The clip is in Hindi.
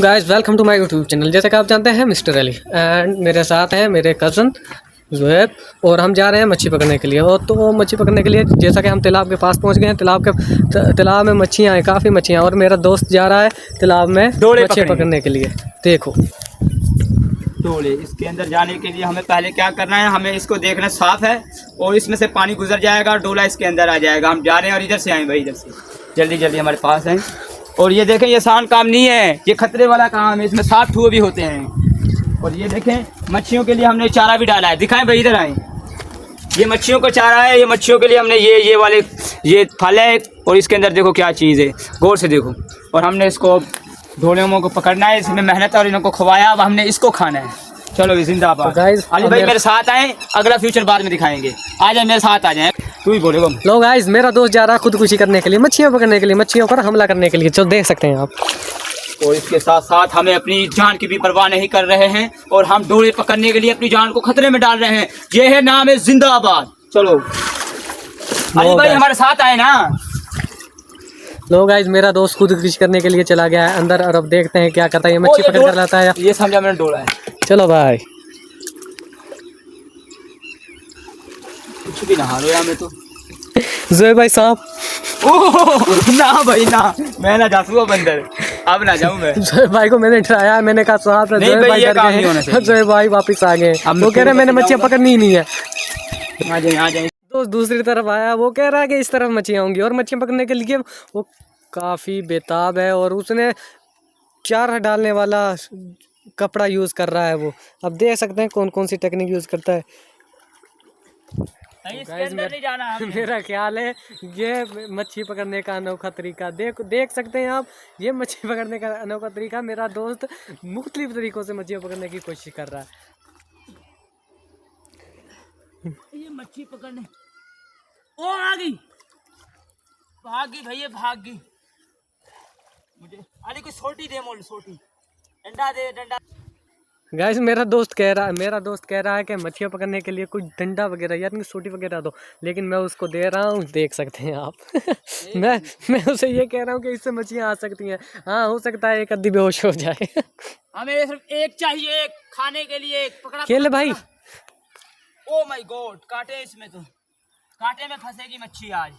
Guys welcome to my YouTube channel. जैसे कि आप जानते हैं मिस्टर अली एंड मेरे साथ हैं मेरे कज़न ज़ुहैब और हम जा रहे हैं मच्छी पकड़ने के लिए। और तो मच्छी पकड़ने के लिए जैसा कि हम तालाब के पास पहुंच गए हैं। तालाब में मच्छियाँ हैं, काफ़ी मच्छियाँ, और मेरा दोस्त जा रहा है तालाब में मच्छी पकड़ने के लिए। देखो डोले, इसके अंदर जाने के लिए हमें पहले क्या करना है, हमें इसको देखना साफ है और इसमें से पानी गुजर जाएगा और डोला इसके अंदर आ जाएगा। हम जा रहे हैं और इधर से आए भाई, इधर से जल्दी जल्दी हमारे पास हैं। और ये देखें, ये आसान काम नहीं है, ये खतरे वाला काम है, इसमें 7 ठुए भी होते हैं। और ये देखें, मच्छियों के लिए हमने चारा भी डाला है। दिखाएं भाई, इधर आए, ये मच्छियों को चारा है। ये मच्छियों के लिए हमने ये वाले ये फल है और इसके अंदर देखो क्या चीज़ है, गौर से देखो। और हमने इसको ढोलेमों को पकड़ना है, इसमें मेहनत और इनको खवाया, अब हमने इसको खाना है। चलो जिंदाबाद। अली भाई मेरे साथ आए, अगला फ्यूचर बाद में दिखाएंगे। आ जाए मेरे साथ, आ जाए, तू ही बोलेगा। लो गाइस, मेरा दोस्त जा रहा है खुदकुशी करने के लिए, मच्छियाँ पकड़ने के लिए, मच्छियों पर हमला करने के लिए। चलो देख सकते हैं आप। और इसके साथ साथ हमें अपनी जान की भी परवाह नहीं कर रहे हैं और हम डोले पकड़ने के लिए अपनी जान को खतरे में डाल रहे हैं। ये है नाम है जिंदाबाद। चलो अली भाई हमारे साथ आए ना। लो गाइस, मेरा दोस्त खुदकुशी करने के लिए चला गया है अंदर, और अब देखते हैं क्या करता है। ये मच्छी पकड़ कर लाता है। ये समझा मैंने, डोला है। चलो भाई, कुछ भी नहा लो यार, मैं तो ज़ुहैब भाई साहब। ना भाई ना, मैं ना जासूंगा बंदर, अब ना जाऊं मैं। ज़ुहैब भाई को मैंने डराया, मैंने कहा साहब ज़ुहैब भाई डर गए। ज़ुहैब भाई वापस आ गए, वो कह रहे मैंने मच्छियाँ पकड़नी ही नहीं है। आ जाए आ जाए। दोस्त दूसरी तरफ आया, वो कह रहा है कि इस तरफ मच्छियाँ होंगी, और मच्छियाँ पकड़ने के लिए वो काफ़ी बेताब है और उसने चारा डालने वाला कपड़ा यूज़ कर रहा है वो। अब देख सकते हैं कौन कौन सी टेक्निक यूज़ करता है। मेरा ख्याल है ये मच्छी पकड़ने का अनोखा तरीका देख सकते हैं आप। ये मच्छी पकड़ने का अनोखा तरीका, मेरा दोस्त मुख्तलिफ तरीकों से मच्छियाँ पकड़ने की कोशिश कर रहा है। ये मच्छी पकड़ने, ओ आ गई, भाग गई भैया, भाग गई। मुझे अली कोई सोटी दे, मोल सोटी, डंडा दे, डंडा। गाइस मेरा दोस्त कह रहा है कि मछलियाँ पकड़ने के लिए कुछ डंडा वगैरह या सोटी वगैरह दो, लेकिन मैं उसको दे रहा हूँ, देख सकते हैं आप। मैं उसे ये कह रहा हूँ कि इससे मछलियाँ आ सकती हैं। हाँ, हो सकता है एक आधी बेहोश हो जाए। हमें सिर्फ एक चाहिए, एक खाने के लिए। एक पकड़ा खेल भाई। ओ माय गॉड, कांटे इसमें, तो कांटे में फंसेगी मच्छी आज।